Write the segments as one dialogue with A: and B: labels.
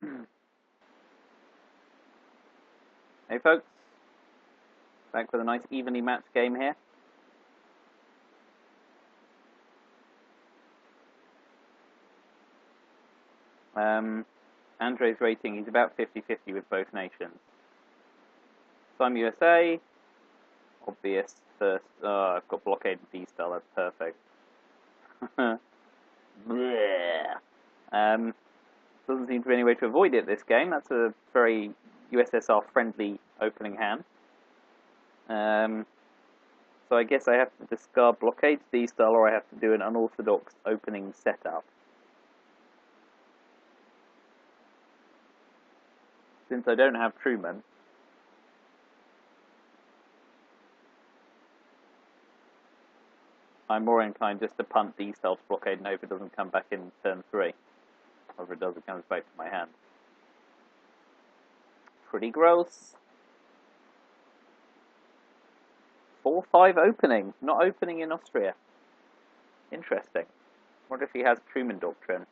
A: Hey folks, back with a nice evenly matched game here. Andrei's rating, he's about 50-50 with both nations. So I'm USA, obvious first. Oh, I've got blockade and D-style, that's perfect. Doesn't seem to be any way to avoid it this game. That's a very USSR friendly opening hand. So I guess I have to discard blockade D-style, or I have to do an unorthodox opening setup. Since I don't have Truman, I'm more inclined just to punt D-style to blockade and hope it doesn't come back in turn 3. Or if it does, it comes back to my hand. Pretty gross. 4-5 opening. Not opening in Austria. Interesting. Wonder if he has Truman Doctrine.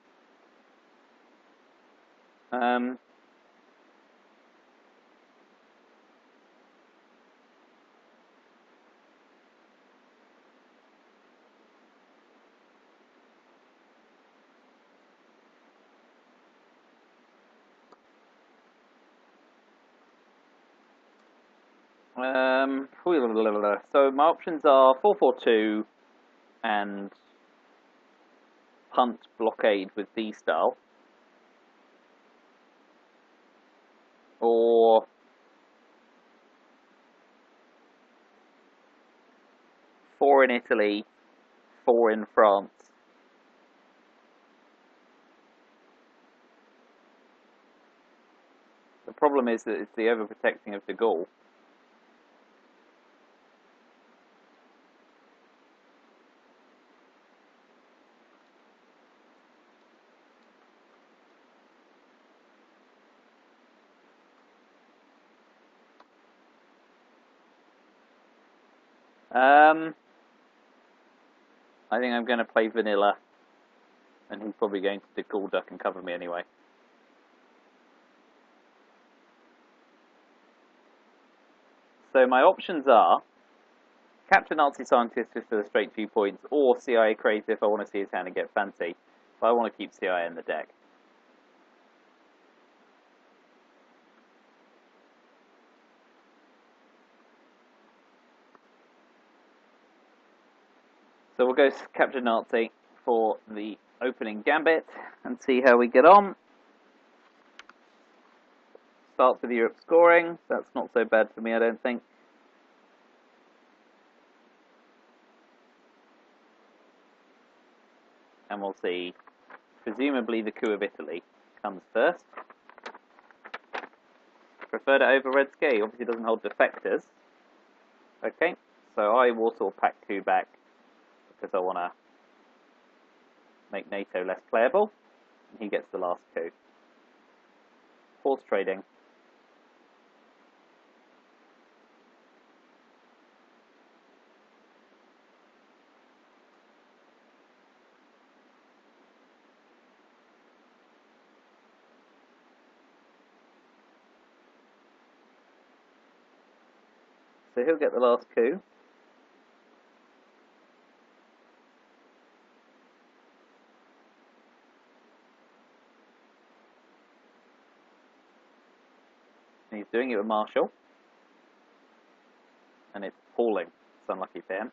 A: So my options are 4-4-2 and punt blockade with D-style, or 4 in Italy, 4 in France. The problem is that it's the overprotecting of de Gaulle. I think I'm going to play vanilla, and he's probably going to de Gaulle duck and cover me anyway. So my options are capture Nazi scientist just for the straight viewpoints, or CIA crazy if I want to see his hand and get fancy. But I want to keep CIA in the deck. So we'll go capture Nazi for the opening gambit and see how we get on. Starts with Europe scoring. That's not so bad for me, I don't think. And we'll see. Presumably the coup of Italy comes first. Preferred it over Red Scare. Obviously doesn't hold defectors. Okay, so I Warsaw Pact coup back because I want to make NATO less playable. And he gets the last coup. Horse trading. So he'll get the last coup. And he's doing it with Marshall. And it's appalling. It's unlucky for him.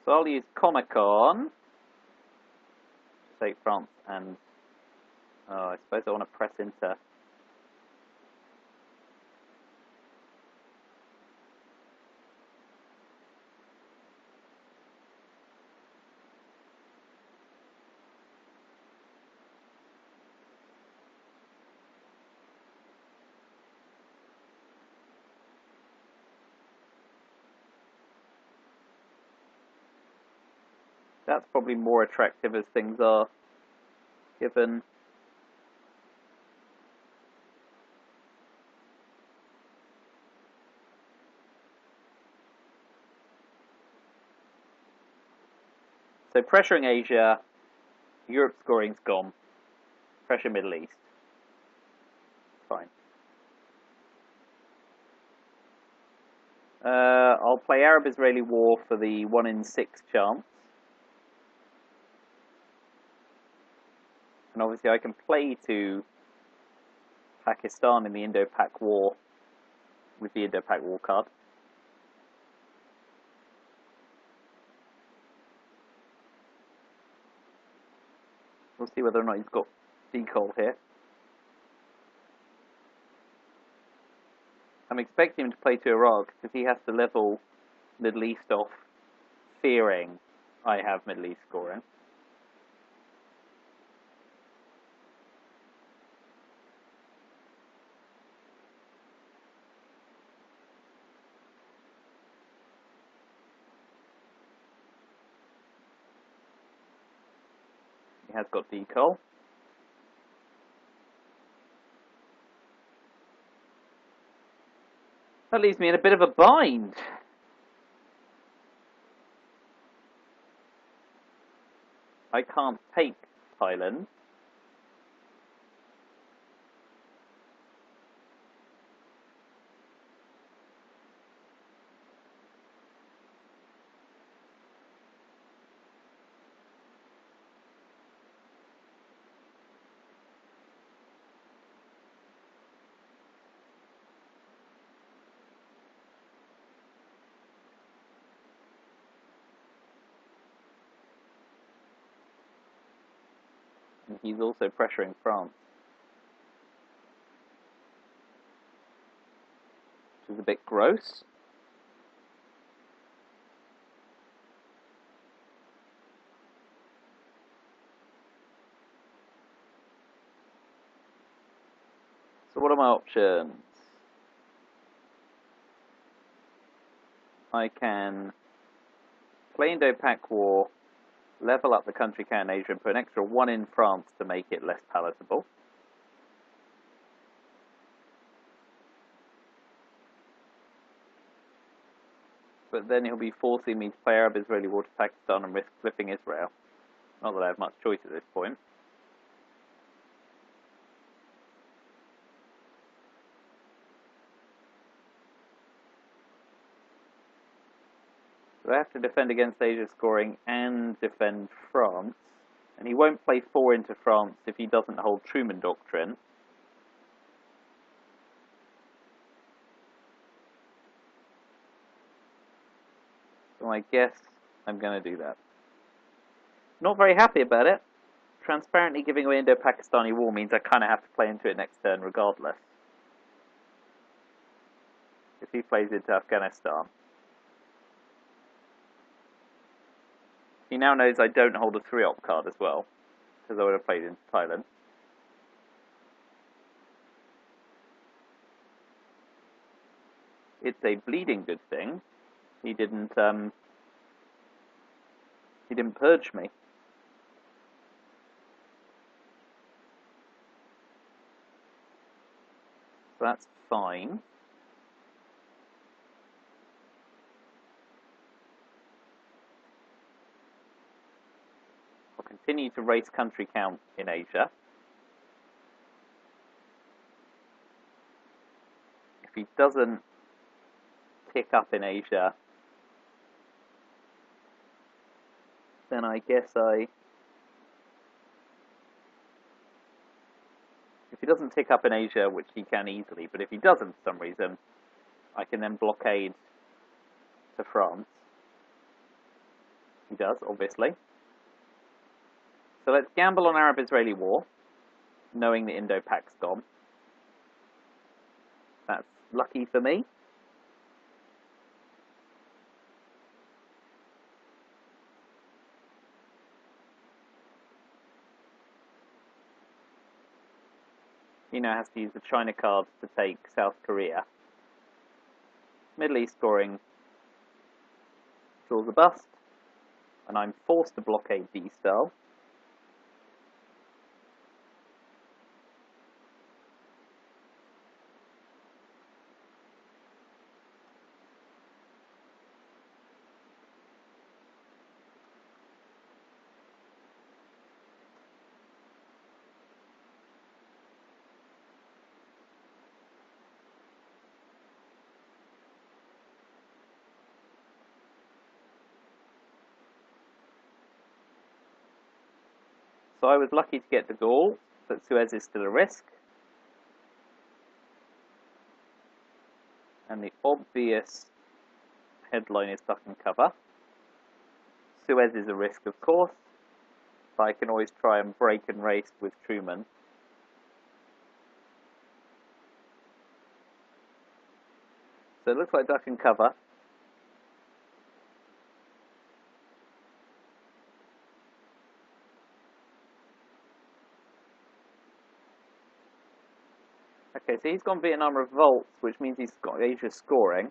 A: So I'll use Comic-Con. Take France and I suppose I want to press into that's probably more attractive as things are, given So pressuring Asia, Europe scoring's gone. Pressure Middle East. Fine. I'll play Arab-Israeli war for the 1 in 6 chance. And obviously I can play to Pakistan in the Indo-Pak War with the Indo-Pak War card. We'll see whether or not he's got decol here. I'm expecting him to play to Iraq because he has to level Middle East off, fearing I have Middle East scoring. He has got decol. That leaves me in a bit of a bind. I can't take Thailand. And he's also pressuring France, which is a bit gross. So what are my options? I can play Indo-Pak War, level up the country count in Asia, and put an extra 1 in France to make it less palatable. But then he'll be forcing me to play Arab-Israeli war to Pakistan and risk flipping Israel. Not that I have much choice at this point. So I have to defend against Asia scoring and defend France. And he won't play 4 into France if he doesn't hold Truman Doctrine. So I guess I'm going to do that. Not very happy about it. Transparently giving away Indo-Pakistani war means I kind of have to play into it next turn regardless. If he plays into Afghanistan. He now knows I don't hold a 3-op card as well, because I would have played into Thailand. It's a bleeding good thing. He didn't purge me. So that's fine. I'll continue to race country count in Asia. If he doesn't tick up in Asia, then I guess if he doesn't tick up in Asia, which he can easily, but if he doesn't for some reason, I can then blockade to France. He does, obviously. So let's gamble on Arab-Israeli war, knowing the Indo-Pak's gone. That's lucky for me. He now has to use the China card to take South Korea. Middle East scoring draws a bust, and I'm forced to blockade D-style. So I was lucky to get the goal, but Suez is still a risk. And the obvious headline is duck and cover. Suez is a risk, of course, but I can always try and break and race with Truman. So it looks like duck and cover. Okay, so he's gone Vietnam revolts, which means he's got Asia scoring.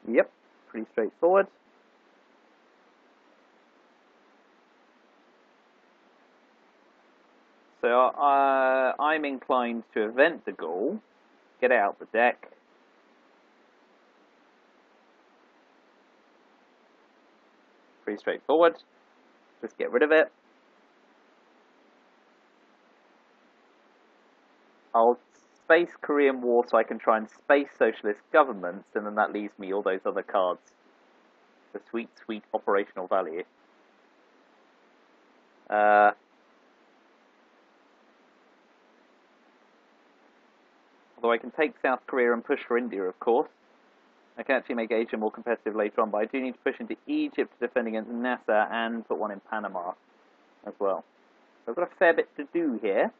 A: Yep, pretty straightforward. So I'm inclined to event the Gaul, get it out the deck. Pretty straightforward. Just get rid of it. I'll space Korean War so I can try and space socialist governments, and then that leaves me all those other cards. The sweet, sweet operational value. Although I can take South Korea and push for India, of course. I can actually make Asia more competitive later on, but I do need to push into Egypt to defend against Nasser and put one in Panama as well. So I've got a fair bit to do here.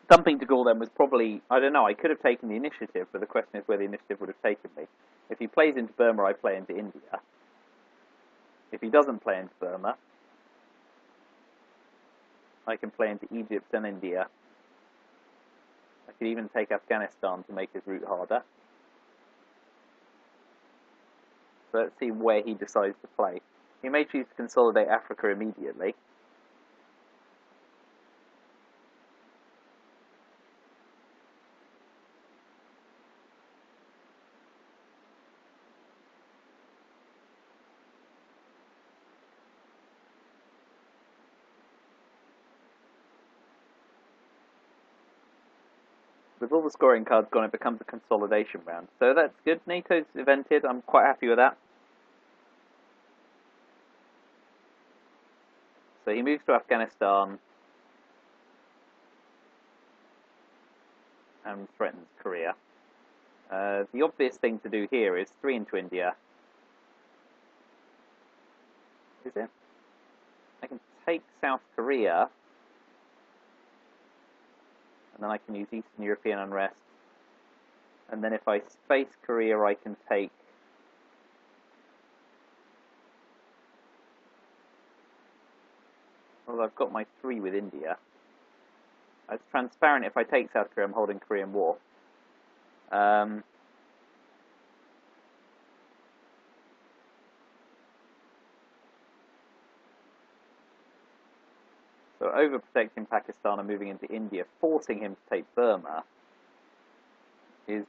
A: Dumping de Gaulle then was probably, I don't know, I could have taken the initiative, but the question is where the initiative would have taken me. If he plays into Burma, I play into India. If he doesn't play into Burma, I can play into Egypt and India. I could even take Afghanistan to make his route harder. So let's see where he decides to play. He may choose to consolidate Africa immediately. With all the scoring cards gone, it becomes a consolidation round. So that's good. NATO's evented. I'm quite happy with that. So he moves to Afghanistan and threatens Korea. The obvious thing to do here is 3 into India. Is it? I can take South Korea, and then I can use Eastern European unrest. And then if I space Korea, I can take well, I've got my 3 with India. It's transparent. If I take South Korea, I'm holding Korean War. So overprotecting Pakistan and moving into India, forcing him to take Burma, is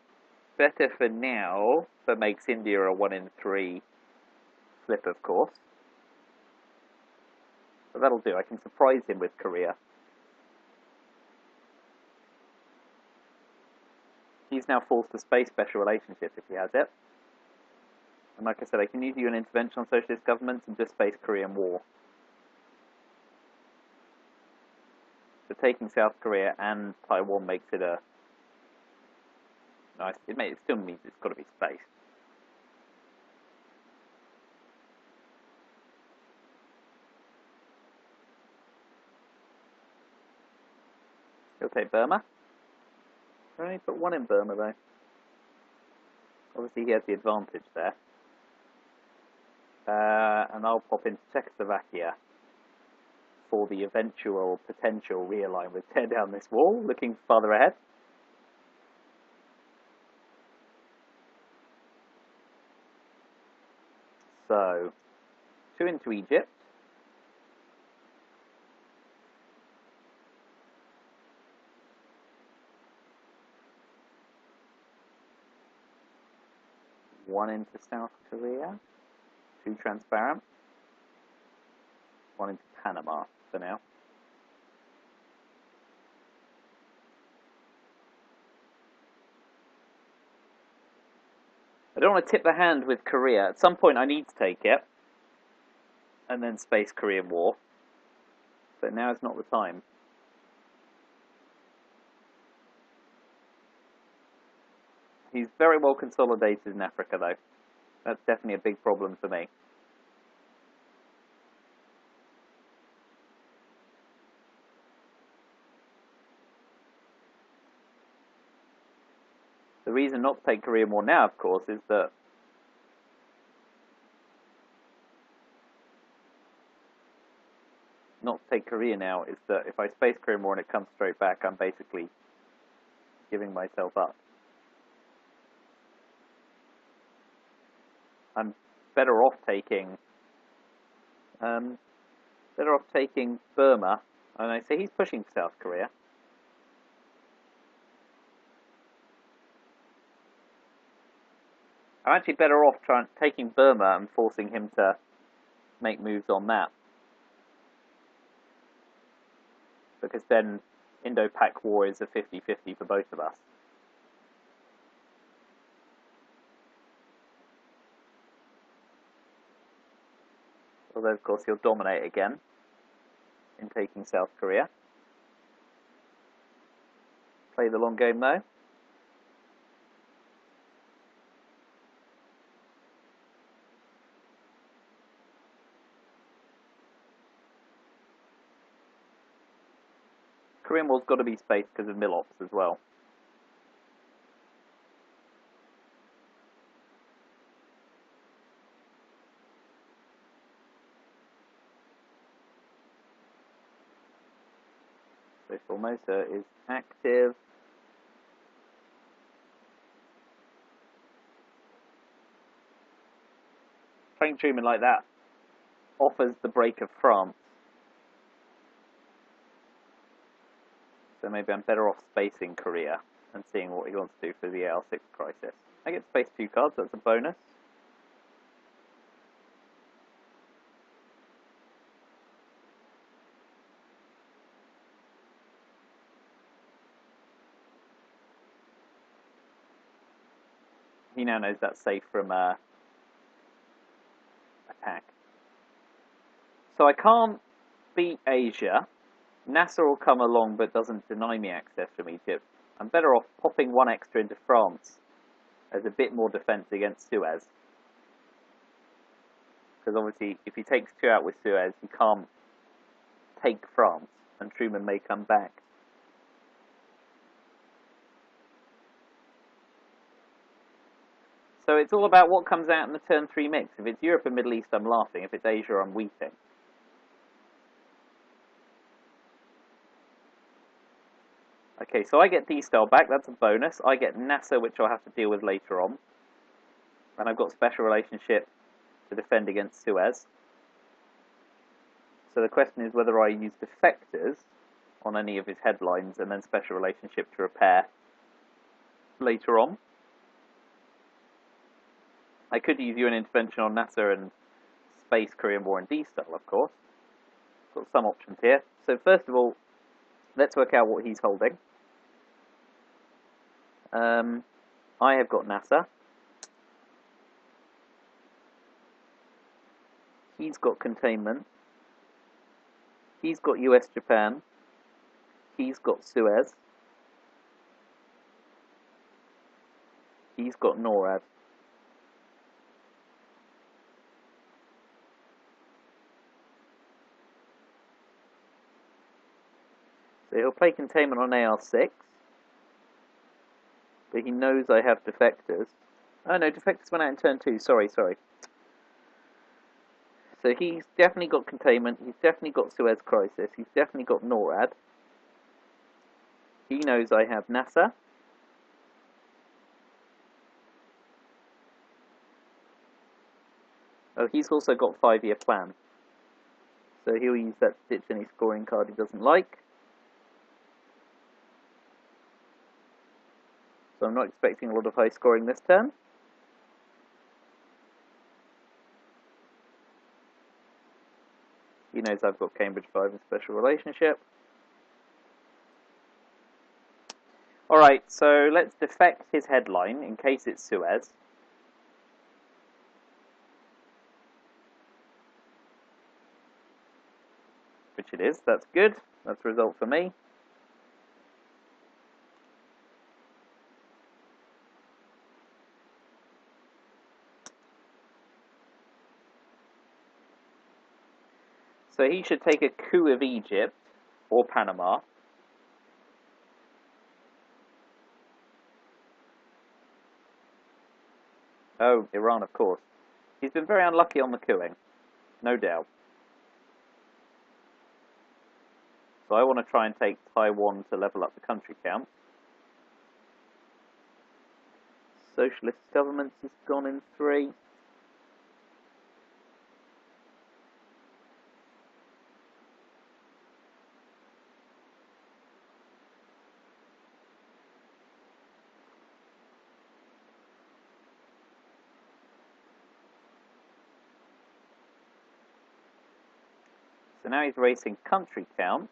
A: better for now, but makes India a 1 in 3 flip, of course. But that'll do. I can surprise him with Korea. He's now forced to space special relationships if he has it. And like I said, I can use you an intervention on socialist governments and just space Korean War. So taking South Korea and Taiwan makes it a nice. It still means it's got to be spaced. He'll take Burma. I only put 1 in Burma though. Obviously he has the advantage there. And I'll pop into Czechoslovakia for the eventual potential realign with tear down this wall, looking farther ahead. So, 2 into Egypt. One into South Korea. too transparent. One into Panama for now. I don't want to tip the hand with Korea. At some point I need to take it. And then space Korean War. But now is not the time. He's very well consolidated in Africa, though. That's definitely a big problem for me. The reason not to take Korean War now, of course, is that not to take Korea now is that if I space Korean War and it comes straight back, I'm basically giving myself up. I'm better off taking Burma, and I say he's pushing for South Korea. I'm actually better off taking Burma and forcing him to make moves on that, because then Indo-Pak War is a 50-50 for both of us. Although, of course, he'll dominate again in taking South Korea. Play the long game, though. Korean War's got to be spaced because of Milops as well. So Formosa is active. Playing Truman like that offers the break of France. So maybe I'm better off spacing Korea and seeing what he wants to do for the AL6 crisis. I get to space 2 cards, that's a bonus. He now knows that's safe from attack. So I can't beat Asia. Nasser will come along but doesn't deny me access from Egypt. I'm better off popping 1 extra into France as a bit more defense against Suez. Because obviously if he takes 2 out with Suez, he can't take France and Truman may come back. So it's all about what comes out in the turn 3 mix. If it's Europe and Middle East, I'm laughing. If it's Asia, I'm weeping. Okay, so I get D-Style back, that's a bonus. I get NASA, which I'll have to deal with later on. And I've got special relationship to defend against Suez. So the question is whether I use defectors on any of his headlines and then special relationship to repair later on. I could use UN intervention on NASA and space Korean War and D-Style, of course. Got some options here. So first of all, let's work out what he's holding. I have got NASA. He's got containment. He's got US-Japan. He's got Suez. He's got NORAD. So he'll play containment on AR6. But he knows I have defectors. Oh no, defectors went out in turn 2. Sorry. So he's definitely got containment. He's definitely got Suez Crisis. He's definitely got NORAD. He knows I have NASA. Oh, he's also got 5-year plan. So he'll use that to ditch any scoring card he doesn't like. So I'm not expecting a lot of high scoring this turn. he knows I've got Cambridge 5 in special relationship. Alright, so let's defect his headline in case it's Suez. Which it is, that's good. That's a result for me. So he should take a coup of Egypt or Panama. Oh, Iran, of course. He's been very unlucky on the coupping, no doubt. So I want to try and take Taiwan to level up the country count. Socialist governments has gone in 3. So now he's racing country count.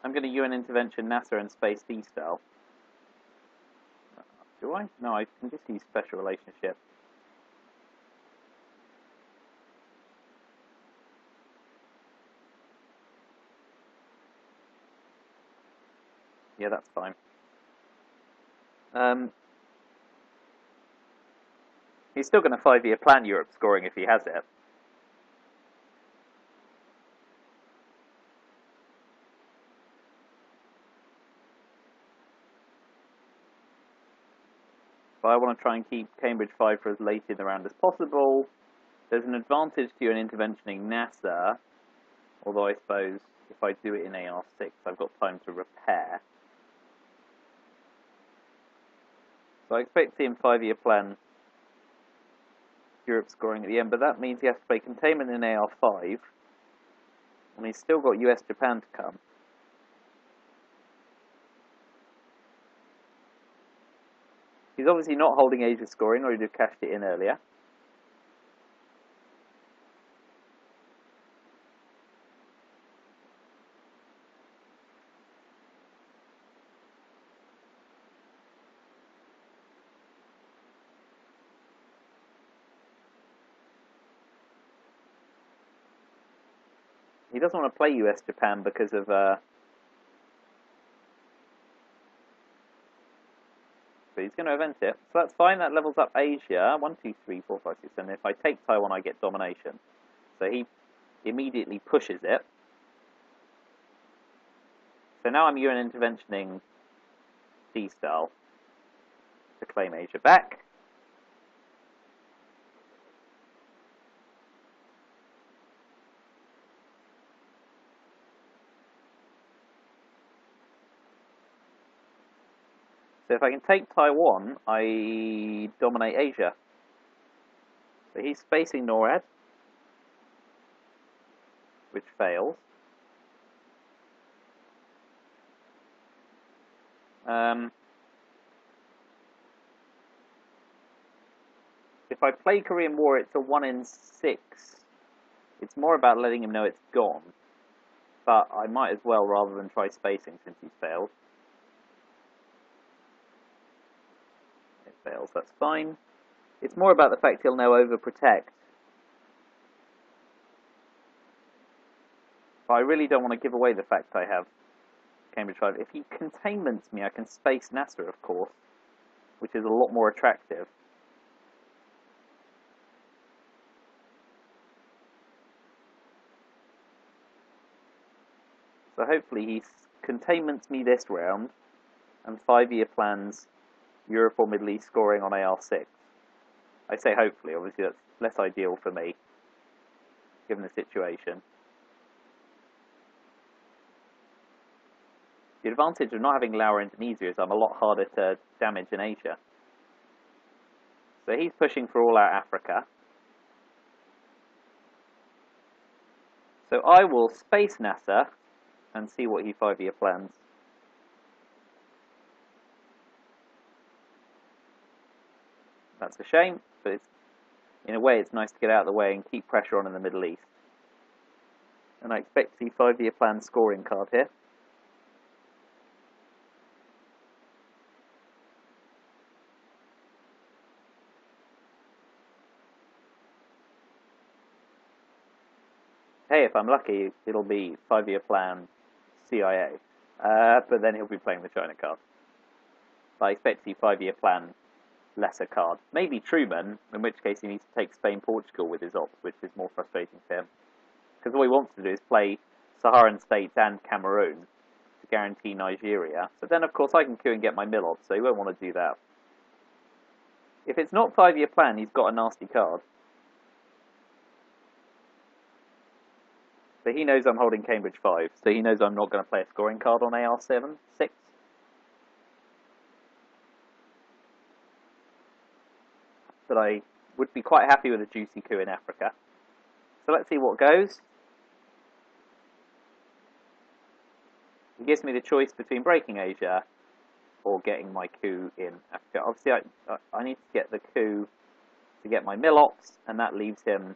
A: I'm going to UN intervention NASA and space D style. Do I? No, I can just use special relationship. Yeah, that's fine. He's still going to 5-year plan Europe scoring if he has it. But I want to try and keep Cambridge 5 for as late in the round as possible. There's an advantage to an interventioning NASA, although I suppose if I do it in AR6, I've got time to repair. So I expect to see him 5-year plan Europe scoring at the end, but that means he has to play containment in AR5, and he's still got US-Japan to come. He's obviously not holding Asia scoring, or he'd have cashed it in earlier. He doesn't want to play US-Japan because of... but he's going to event it. So that's fine, that levels up Asia. 1, 2, 3, 4, 5, 6, 7. If I take Taiwan, I get domination. So he immediately pushes it. So now I'm UN interventioning D-style to claim Asia back. So if I can take Taiwan, I dominate Asia. So he's spacing NORAD, which fails. If I play Korean War, it's a 1 in 6. It's more about letting him know it's gone. But I might as well, rather than try spacing, since he's failed. It fails, that's fine. It's more about the fact he'll now overprotect. But I really don't want to give away the fact I have Cambridge 5. If he containments me, I can space NASA, of course, which is a lot more attractive. So hopefully he containments me this round, and 5-year plans Europe or Middle East scoring on AR6. I say hopefully, obviously that's less ideal for me, given the situation. The advantage of not having Laos or Indonesia is I'm a lot harder to damage in Asia. So he's pushing for all out Africa. So I will space NASA and see what he 5-year plans. That's a shame, but in a way it's nice to get out of the way and keep pressure on in the Middle East. And I expect to see 5-year plan scoring card here. Hey, if I'm lucky, it'll be 5-year plan CIA. But then he'll be playing the China card. But I expect to see 5-year plan lesser card. Maybe Truman, in which case he needs to take Spain-Portugal with his ops, which is more frustrating for him. Because all he wants to do is play Saharan states and Cameroon to guarantee Nigeria. So then, of course, I can queue and get my mill ops, so he won't want to do that. If it's not 5-year plan, he's got a nasty card. So he knows I'm holding Cambridge 5, so he knows I'm not going to play a scoring card on AR7, 6. But I would be quite happy with a juicy coup in Africa. So let's see what goes. It gives me the choice between breaking Asia or getting my coup in Africa. Obviously, I need to get the coup to get my mill ops, and that leaves him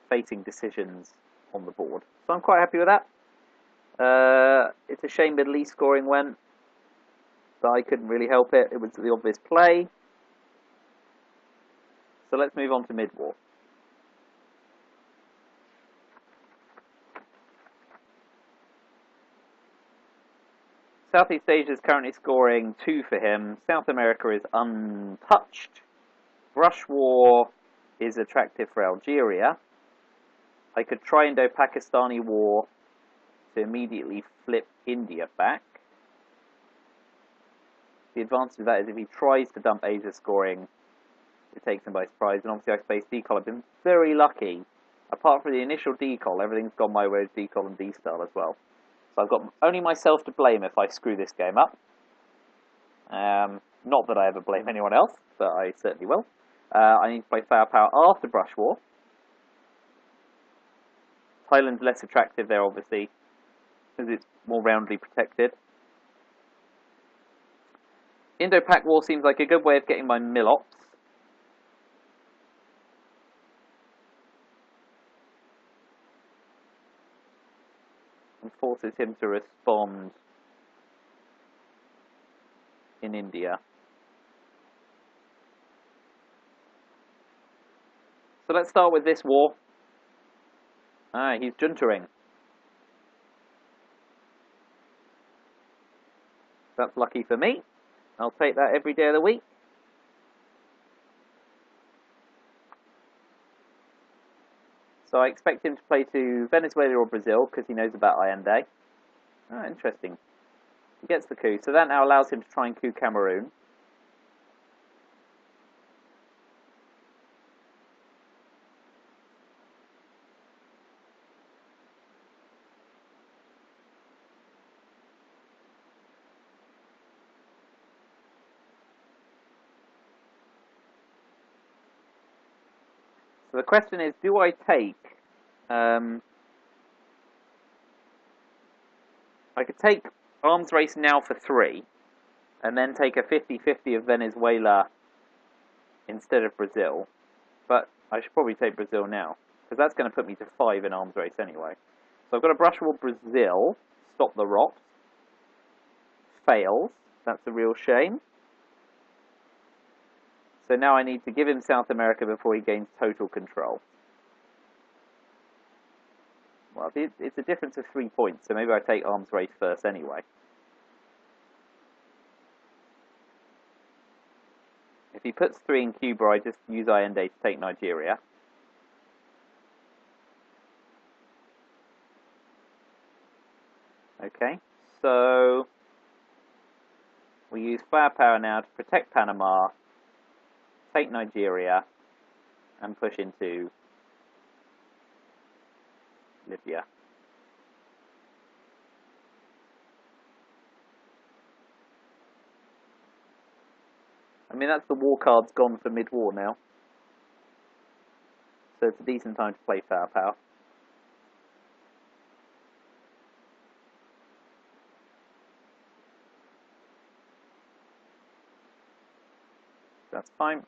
A: facing decisions on the board. So I'm quite happy with that. It's a shame Middle East scoring went, but I couldn't really help it. It was the obvious play. So let's move on to mid-war. Southeast Asia is currently scoring 2 for him. South America is untouched. Brush War is attractive for Algeria. I could try Indo-Pakistani War to immediately flip India back. The advantage of that is if he tries to dump Asia scoring, it takes him by surprise. And obviously I space decol. I've been very lucky. Apart from the initial decol, everything's gone my way with decol and D-style as well. So I've got only myself to blame if I screw this game up. Not that I ever blame anyone else, but I certainly will. I need to play Firepower after Brush War. Thailand's less attractive there, obviously, because it's more roundly protected. Indo-Pak War seems like a good way of getting my mill ops. And forces him to respond in India. So let's start with this war. He's juntaing. That's lucky for me. I'll take that every day of the week. So I expect him to play to Venezuela or Brazil, because he knows about Allende. Interesting. He gets the coup. So that now allows him to try and coup Cameroon. So the question is, do I take... I could take arms race now for 3, and then take a 50-50 of Venezuela instead of Brazil. But I should probably take Brazil now, because that's going to put me to 5 in arms race anyway. So I've got a Brush War Brazil, stop the rot. Fails. That's a real shame. So now I need to give him South America before he gains total control. Well, it's a difference of 3 points, so maybe I take arms race first anyway. If he puts 3 in Cuba, I just use Allende to take Nigeria. Okay, so we use firepower now to protect Panama, take Nigeria, and push into Libya. I mean, that's the war cards gone for mid-war now. So it's a decent time to play firepower. That's fine.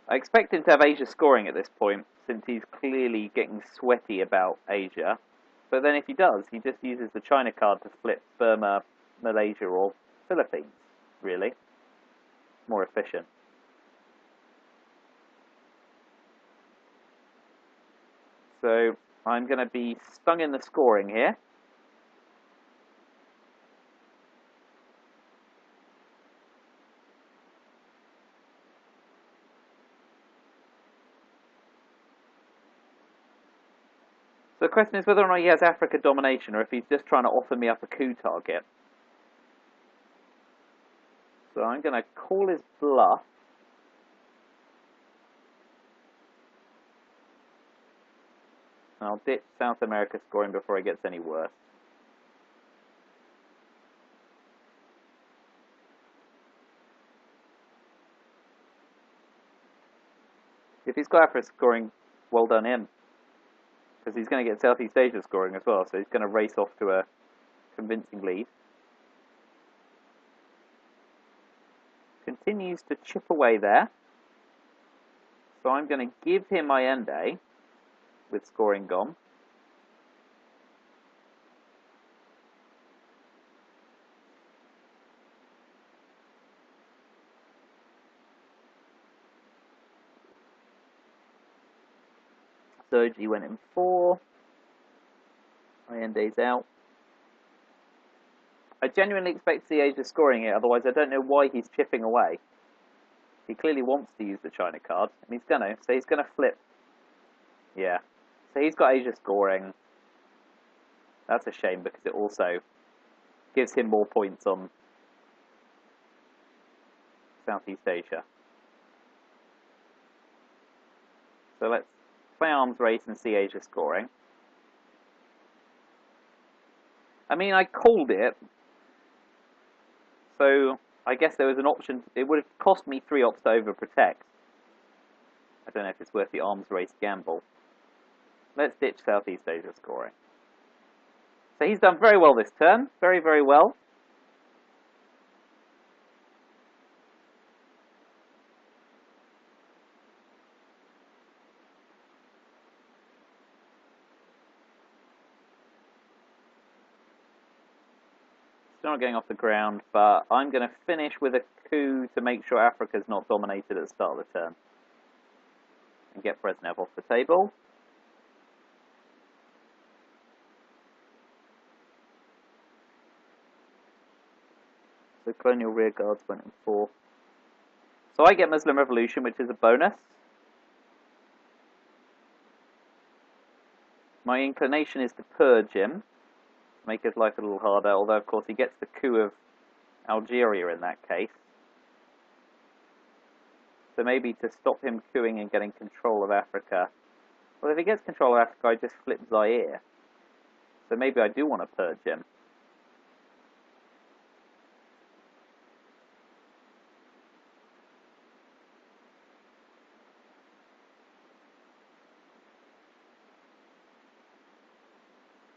A: I expect him to have Asia scoring at this point, since he's clearly getting sweaty about Asia. But then if he does, he just uses the China card to flip Burma, Malaysia, or Philippines, really. More efficient. So I'm going to be stung in the scoring here. So the question is whether or not he has Africa domination, or if he's just trying to offer me up a coup target. So I'm going to call his bluff. And I'll ditch South America scoring before it gets any worse. If he's got Africa scoring, well done him. Because he's going to get Southeast Asia scoring as well, so he's going to race off to a convincing lead. Continues to chip away there. So I'm going to give him my Ende with scoring gone. Sergi went in 4. My Ende's out. I genuinely expect to see Asia scoring it, otherwise I don't know why he's chipping away. He clearly wants to use the China card, and he's going to, so he's going to flip. Yeah. So he's got Asia scoring. That's a shame, because it also gives him more points on Southeast Asia. So let's play arms race and see Asia scoring. I mean, I called it, so I guess there was an option. It would have cost me 3 ops to overprotect. I don't know if it's worth the arms race gamble. Let's ditch Southeast Asia scoring. So he's done very well this turn. Very, very well. Still not getting off the ground, but I'm going to finish with a coup to make sure Africa's not dominated at the start of the turn. And get Brezhnev off the table. So colonial rearguards went in 4. So I get Muslim Revolution, which is a bonus. My inclination is to purge him, make his life a little harder, although of course he gets the coup of Algeria in that case. So maybe to stop him coupping and getting control of Africa. Well, if he gets control of Africa, I just flip Zaire. So maybe I do want to purge him.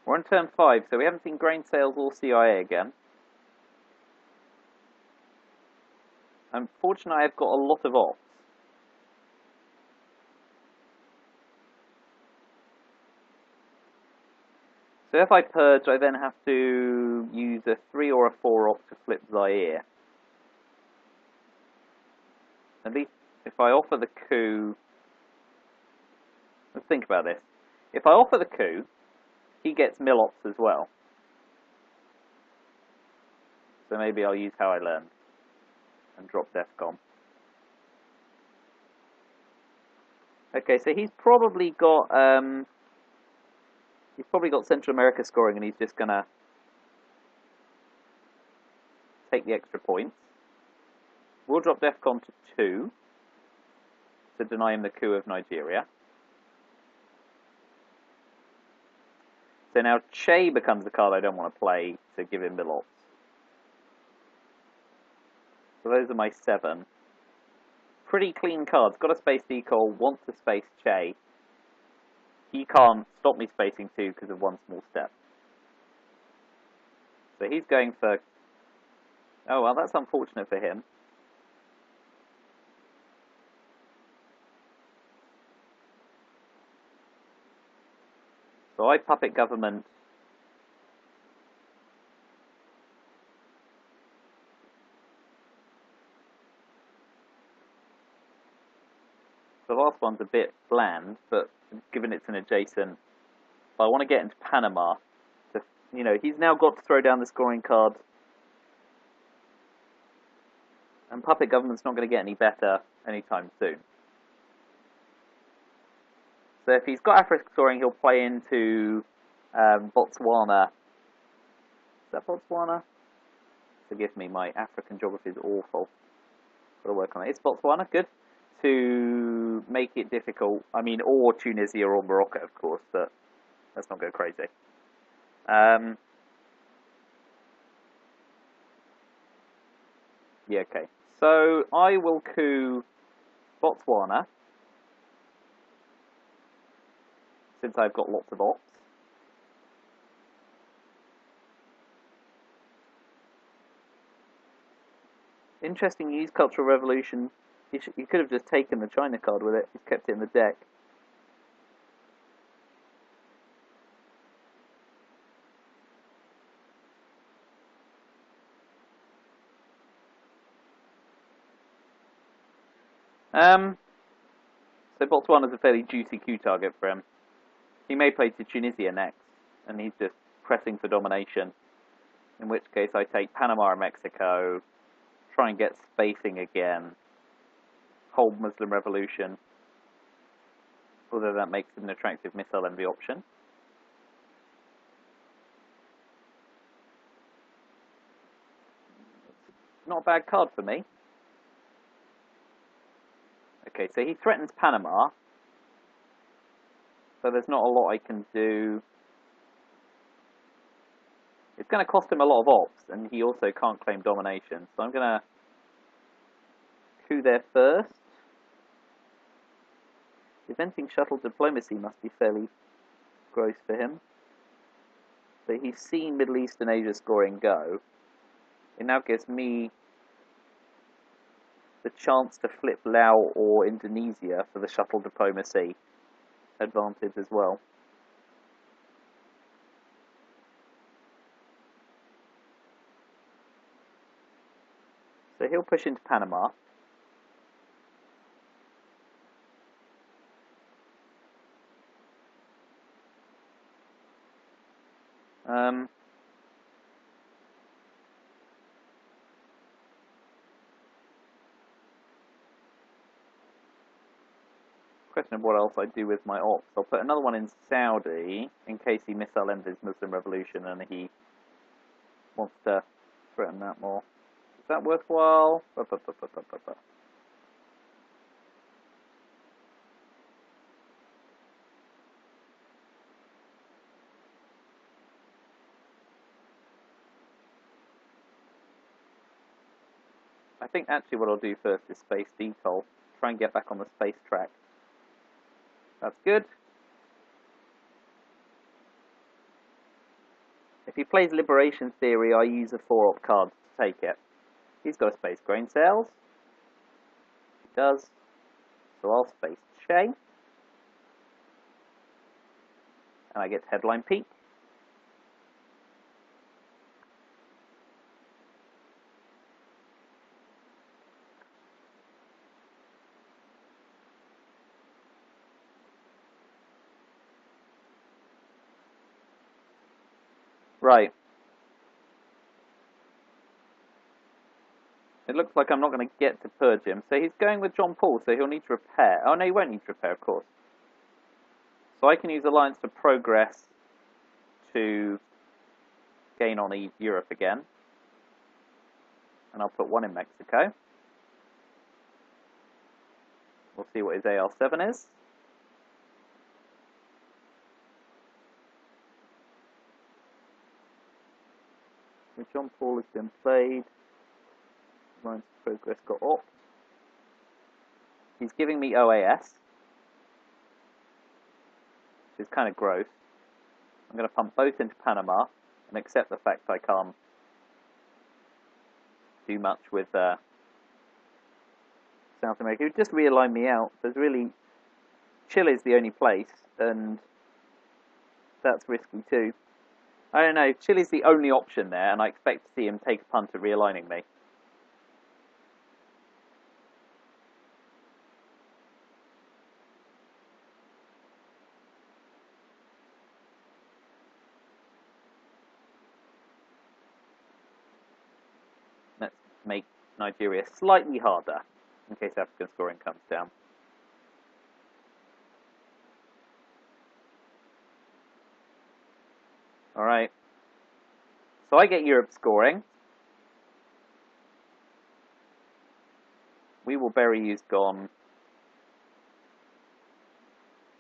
A: We're on turn 5, so we haven't seen grain sales or CIA again. Unfortunately, I've got a lot of ops. So if I purge, I then have to use a 3 or a 4 op to flip Zaire. At least if I offer the coup... Let's think about this. If I offer the coup, he gets mill ops as well. So maybe I'll use how I learned and drop DEFCON. Okay, so he's probably got Central America scoring, and he's just gonna take the extra points. We'll drop DEFCON to 2 to deny him the coup of Nigeria. So now Che becomes the card I don't want to play to give him the lots. So those are my 7. Pretty clean cards. Got a space decoy, wants to space Che. He can't stop me spacing 2 because of 1 small step. So he's going for... Oh, well, that's unfortunate for him. So I puppet government the last one's a bit bland, but given it's an adjacent, but I want to get into Panama. To, he's now got to throw down the scoring card, and puppet government's not going to get any better anytime soon. So if he's got Africa scoring, he'll play into Botswana. Is that Botswana? Forgive me, my African geography is awful. Got to work on it. It's Botswana, good. To make it difficult, or Tunisia or Morocco, of course, but let's not go crazy. Yeah, okay. So I will coup Botswana, since I've got lots of ops. Interesting, use Cultural Revolution. You could have just taken the China card with it. He's kept it in the deck. So Botswana's a fairly juicy coup target for him. He may play to Tunisia next, and he's just pressing for domination. In which case I take Panama and Mexico, try and get spacing again, hold Muslim Revolution, although that makes it an attractive missile envy option. Not a bad card for me. Okay, so he threatens Panama, so there's not a lot I can do. It's going to cost him a lot of ops, and he also can't claim domination, so I'm going to coup there first. Preventing shuttle diplomacy must be fairly gross for him. So he's seen Middle East and Asia scoring go. It now gives me the chance to flip Laos or Indonesia for the shuttle diplomacy advantage as well. So he'll push into Panama. Question of what else I do with my ops. I'll put another one in Saudi in case he missile envies Muslim Revolution and he wants to threaten that more. Is that worthwhile? I think actually what I'll do first is space detol. Try and get back on the space track. That's good. If he plays Liberation Theory, I use a 4-op card to take it. He's got a space grain cells. He does. So I'll space Che. And I get headline peak. Right. It looks like I'm not going to get to purge him. So he's going with John Paul, so he'll need to repair. Oh, no, he won't need to repair, of course. So I can use Alliance to progress to gain on Europe again. And I'll put one in Mexico. We'll see what his AR7 is. John Paul has been played. Lines of progress got opt. He's giving me OAS, which is kind of gross. I'm going to pump both into Panama and accept the fact I can't do much with South America. It would just realign me out. There's really Chile's the only place, and that's risky too. I don't know. Chile's the only option there, and I expect to see him take a punt at realigning me. Let's make Nigeria slightly harder, in case African scoring comes down. Alright. So I get Europe scoring. We will bury you's gone.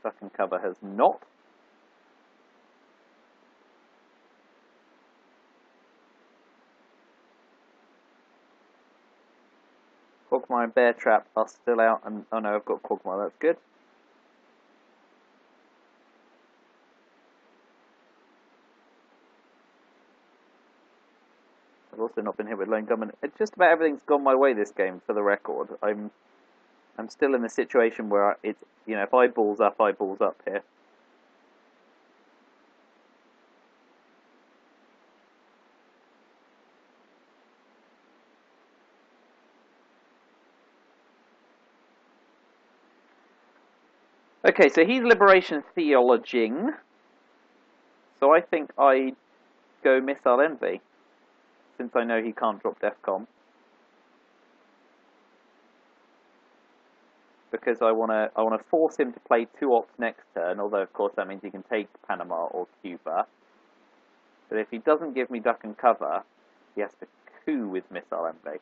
A: Duck and cover has not. Quagmire and Bear Trap are still out, and oh no, I've got Quagmire, that's good. I've also not been hit with lone gunman. Just about everything's gone my way this game, for the record. I'm still in a situation where it's, you know, if I balls up here. Okay, so he's liberation theologing. So I think I go Missile Envy, since I know he can't drop DEFCON. Because I wanna force him to play 2 ops next turn, although of course that means he can take Panama or Cuba. But if he doesn't give me duck and cover, he has to coup with Missile Envy.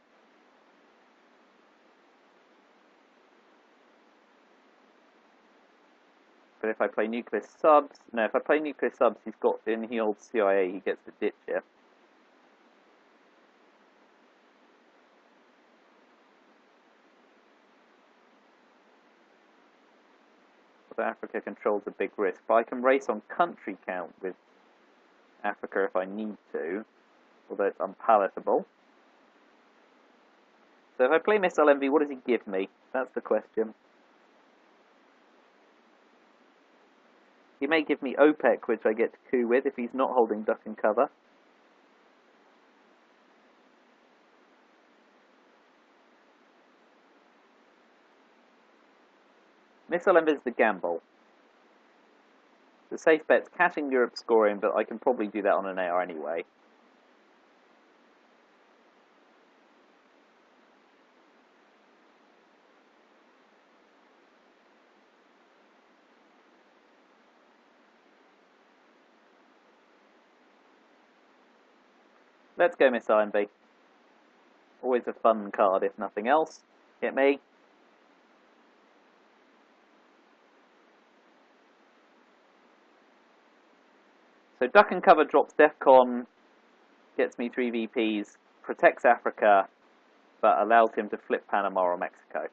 A: But if I play nuclear subs, no, if I play nuclear subs, he's got, and he holds CIA, he gets to ditch it. So Africa controls a big risk, but I can race on country count with Africa if I need to, although it's unpalatable. So if I play Missile Envy, what does he give me? That's the question. He may give me OPEC, which I get to coup with if he's not holding duck and cover. Missile Envy is the gamble. The safe bet's catching Europe scoring, but I can probably do that on an AR anyway. Let's go Missile Envy. Always a fun card, if nothing else. Hit me. So duck and cover drops DEFCON, gets me 3 VPs, protects Africa, but allows him to flip Panama or Mexico.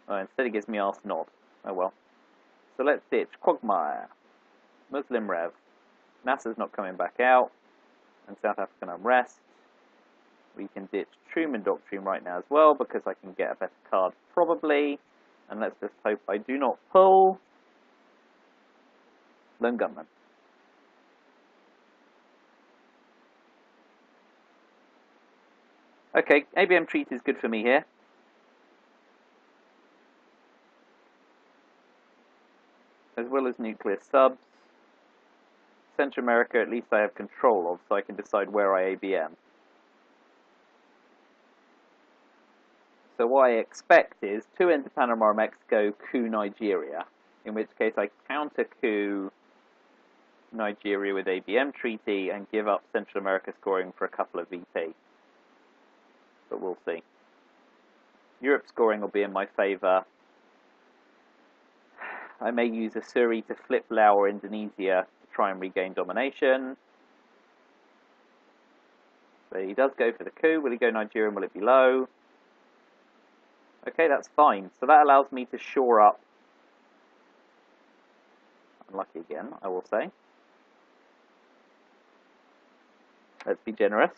A: Oh, instead he gives me Arse Nod. Oh well. So let's ditch Quagmire, Muslim Rev. NASA's not coming back out, and South African Unrest. We can ditch Truman Doctrine right now as well, because I can get a better card probably. And let's just hope I do not pull Lone Gunman. Okay, ABM Treaty is good for me here. As well as nuclear subs. Central America, at least I have control of, so I can decide where I ABM. So what I expect is 2 into Panama or Mexico, coup Nigeria, in which case I counter coup Nigeria with ABM Treaty and give up Central America scoring for a couple of VP. But we'll see. Europe scoring will be in my favour. I may use Asuri to flip Laos or Indonesia to try and regain domination. So he does go for the coup. Will he go Nigerian? Will it be low? Okay, that's fine. So that allows me to shore up. Unlucky again, I will say. Let's be generous.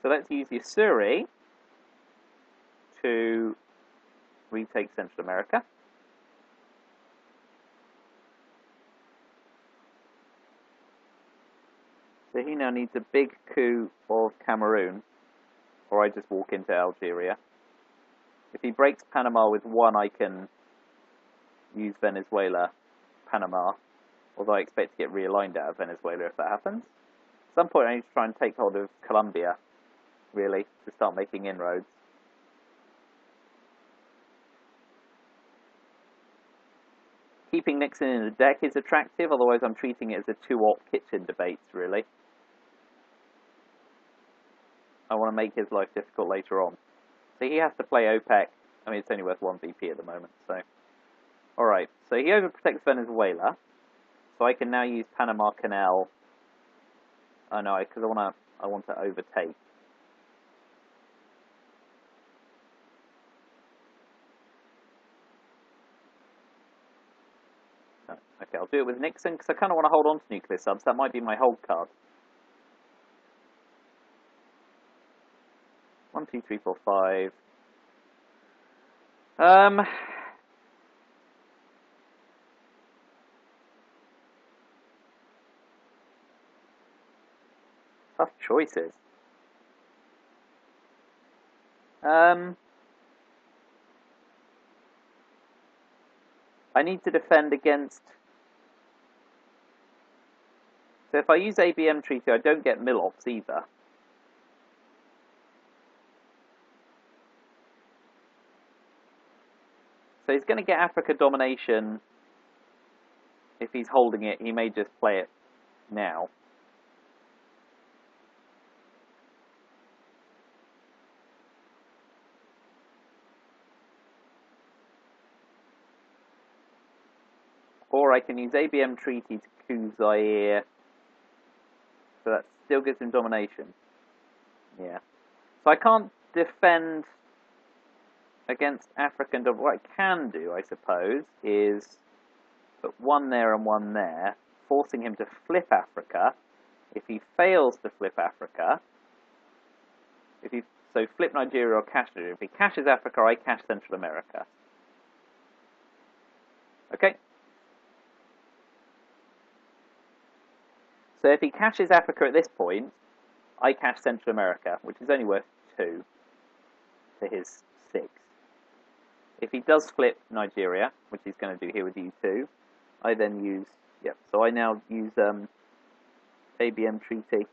A: So let's use Asuri to retake Central America. So he now needs a big coup of Cameroon, or I just walk into Algeria. If he breaks Panama with 1, I can use Venezuela, Panama, although I expect to get realigned out of Venezuela if that happens. At some point I need to try and take hold of Colombia, really, to start making inroads. Keeping Nixon in the deck is attractive, otherwise I'm treating it as a 2-op kitchen debate, really. I want to make his life difficult later on. So he has to play OPEC. I mean, it's only worth 1 VP at the moment, so... Alright, so he overprotects Venezuela. So I can now use Panama Canal. Oh no, because I want to overtake. Okay, I'll do it with Nixon, because I kind of want to hold on to nuclear subs. That might be my hold card. 1, 2, 3, 4, 5. Tough choices. I need to defend against... So if I use ABM Treaty, I don't get MILOPS either. So he's going to get Africa domination. If he's holding it, he may just play it now. Or I can use ABM Treaty to coup Zaire. So that still gives him domination. Yeah. So I can't defend against African domination. What I can do, I suppose, is put 1 there and 1 there, forcing him to flip Africa. If he fails to flip Africa, so flip Nigeria or cash Nigeria. If he cashes Africa, I cash Central America. Okay. So if he cashes Africa at this point, I cash Central America, which is only worth 2 to his 6. If he does flip Nigeria, which he's going to do here with U2, I then use... Yep, so I now use ABM Treaty.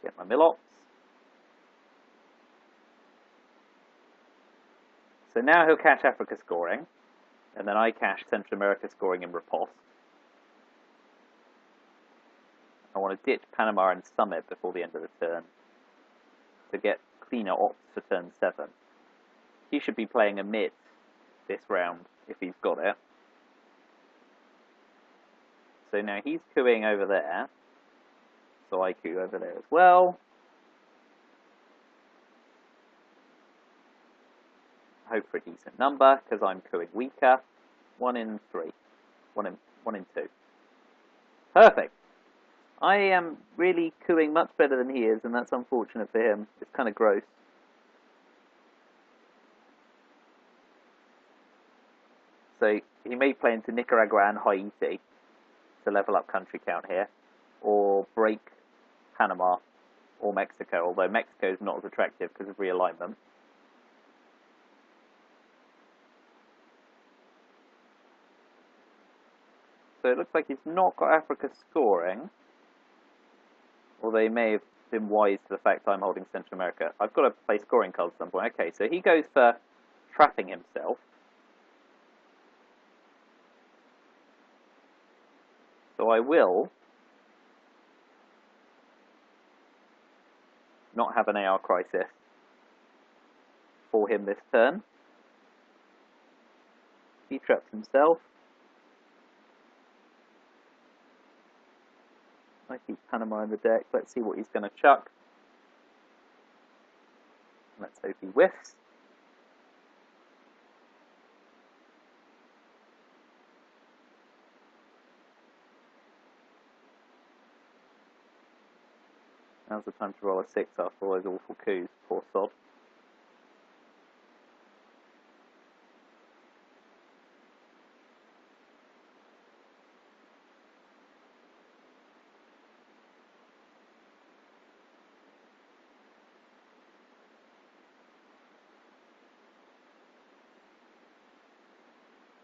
A: Get my MILOPS. So now he'll cash Africa scoring, and then I cash Central America scoring in riposte. I want to ditch Panama and Summit before the end of the turn to get cleaner ops for turn 7. He should be playing a mid this round if he's got it. So now he's cooing over there, so I coo over there as well. Hope for a decent number, because I'm cooing weaker. 1 in 3. 1 in 2. Perfect! I am really cooing much better than he is, and that's unfortunate for him. It's kind of gross. So he may play into Nicaragua and Haiti to level up country count here, or break Panama or Mexico, although Mexico is not as attractive because of realignment. So it looks like he's not got Africa scoring, although he may have been wise to the fact I'm holding Central America. I've got to play scoring cards at some point. Okay, so he goes for trapping himself. So I will not have an AR crisis for him this turn. He traps himself. I keep Panama in the deck. Let's see what he's going to chuck. Let's hope he whiffs. Now's the time to roll a 6 after all those awful coups. Poor sod.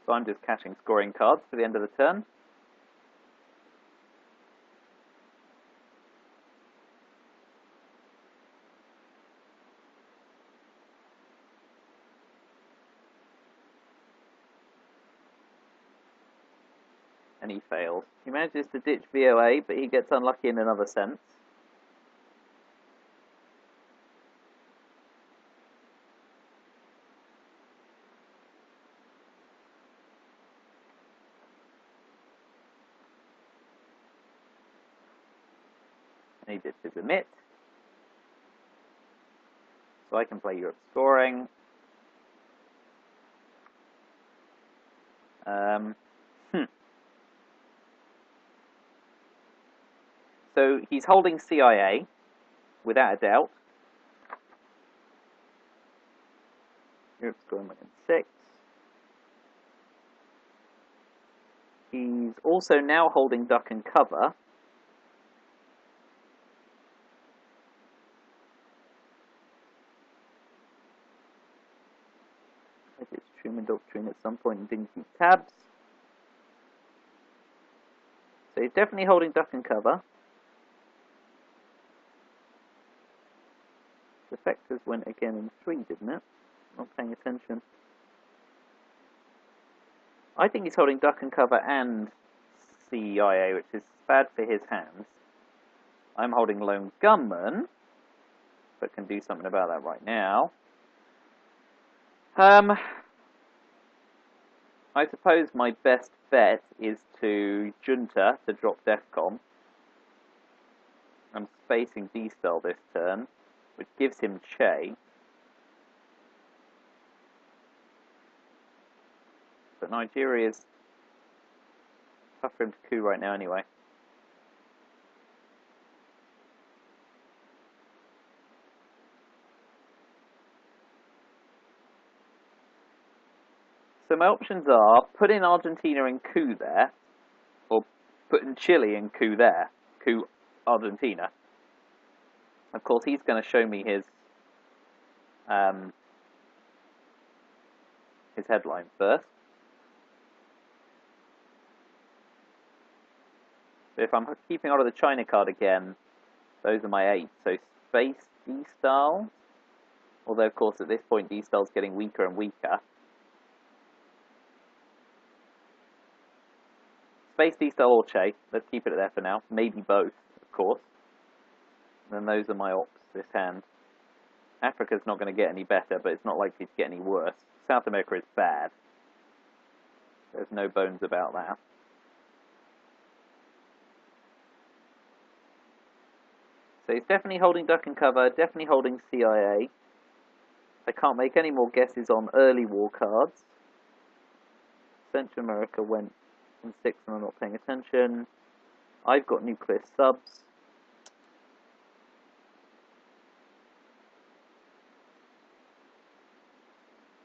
A: So I'm just caching scoring cards for the end of the turn. And he fails. He manages to ditch VOA, but he gets unlucky in another sense. And he ditches Emit. So I can play Europe scoring. So he's holding CIA, without a doubt. Europe scoring went in 6. He's also now holding duck and cover. I did Truman Doctrine at some point and didn't keep tabs. So he's definitely holding duck and cover. Defectors went again in 3, didn't it? Not paying attention. I think he's holding duck and cover and CIA, which is bad for his hands. I'm holding Lone Gunman, but can do something about that right now. I suppose my best bet is to Junta to drop Defcon. I'm spacing D-Star this turn, which gives him Che. But Nigeria is tough for him to coup right now anyway. So my options are put in Argentina and coup there, or put in Chile and coup there, coup Argentina. Of course, he's going to show me his headline first. But if I'm keeping out of the China card again, those are my 8. So space D-Style, although of course at this point D-Style's getting weaker and weaker. Space D-Style or Che, let's keep it there for now. Maybe both, of course. And then those are my ops this hand. Africa's not going to get any better, but it's not likely to get any worse. South America is bad. There's no bones about that. So he's definitely holding duck and cover, definitely holding CIA. I can't make any more guesses on early war cards. Central America went in 6 and I'm not paying attention. I've got nuclear subs.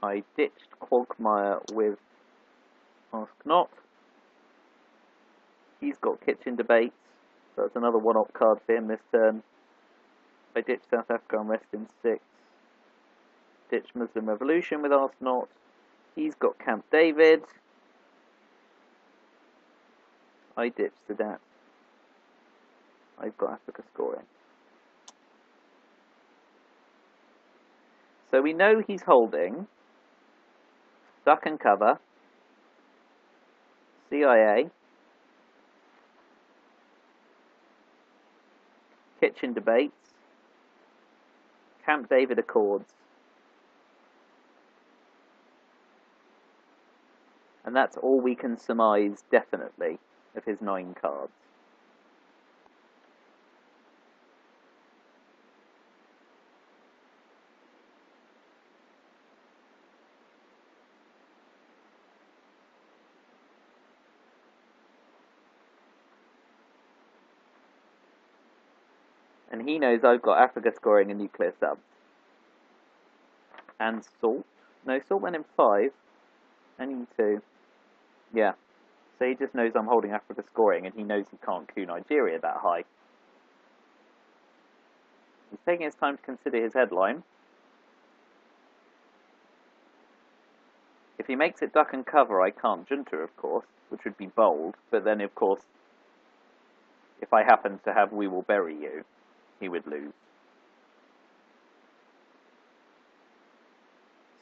A: I ditched Quagmire with Ask Not. He's got Kitchen Debates, so that's another one-op card for him this turn. I ditched South Africa and Rest in 6. Ditched Muslim Revolution with Ask Not. He's got Camp David. I ditched Sadat. I've got Africa scoring. So we know he's holding duck and cover, CIA, Kitchen Debates, Camp David Accords. And that's all we can surmise definitely of his 9 cards. And he knows I've got Africa scoring a nuclear sub. And Salt. No, Salt went in 5. And E2. Yeah. So he just knows I'm holding Africa scoring, and he knows he can't coup Nigeria that high. He's taking his time to consider his headline. If he makes it duck and cover, I can't junta, of course, which would be bold, but then, of course, if I happen to have We Will Bury You, he would lose.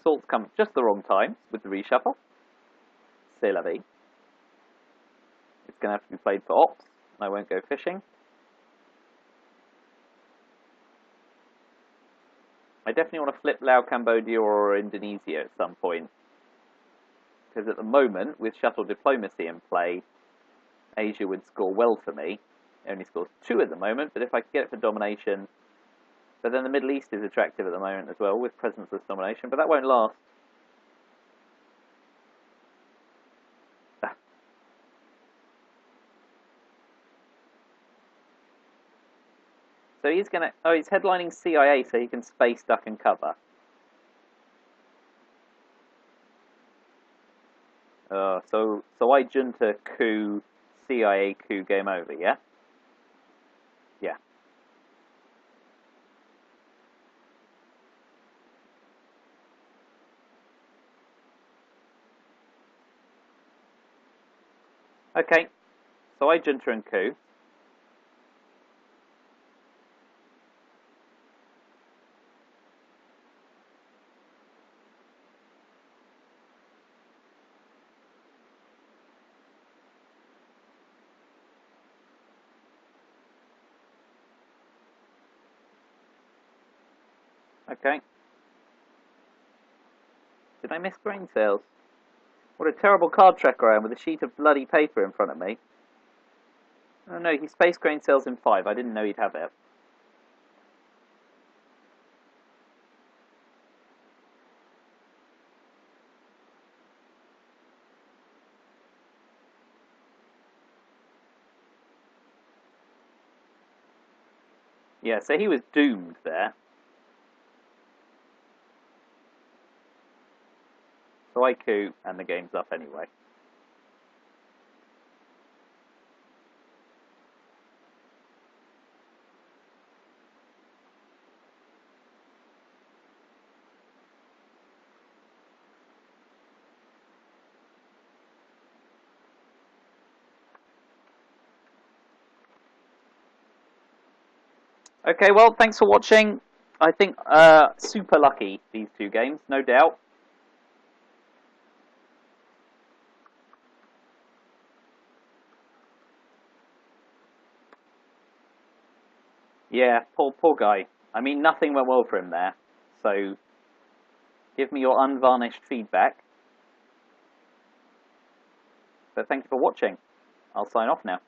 A: Salt's come at just the wrong time with the reshuffle. C'est la vie. It's going to have to be played for ops, and I won't go fishing. I definitely want to flip Laos, Cambodia, or Indonesia at some point. Because at the moment, with shuttle diplomacy in play, Asia would score well for me. It only scores 2 at the moment, but if I could get it for domination... But then the Middle East is attractive at the moment as well, with presenceless domination, but that won't last. So he's going to... Oh, he's headlining CIA, so he can space, duck, and cover. So I junta coup, CIA coup, game over, yeah? Yeah. Okay, so I junta and coup. Okay. Did I miss grain sales? What a terrible card tracker I am with a sheet of bloody paper in front of me. Oh no, he spaced grain sales in 5. I didn't know he'd have it. Yeah, so he was doomed there. So I coup, and the game's up anyway. Okay, well, thanks for watching. I think super lucky, these 2 games, no doubt. Yeah, poor guy. I mean, nothing went well for him there. So, give me your unvarnished feedback. So thank you for watching. I'll sign off now.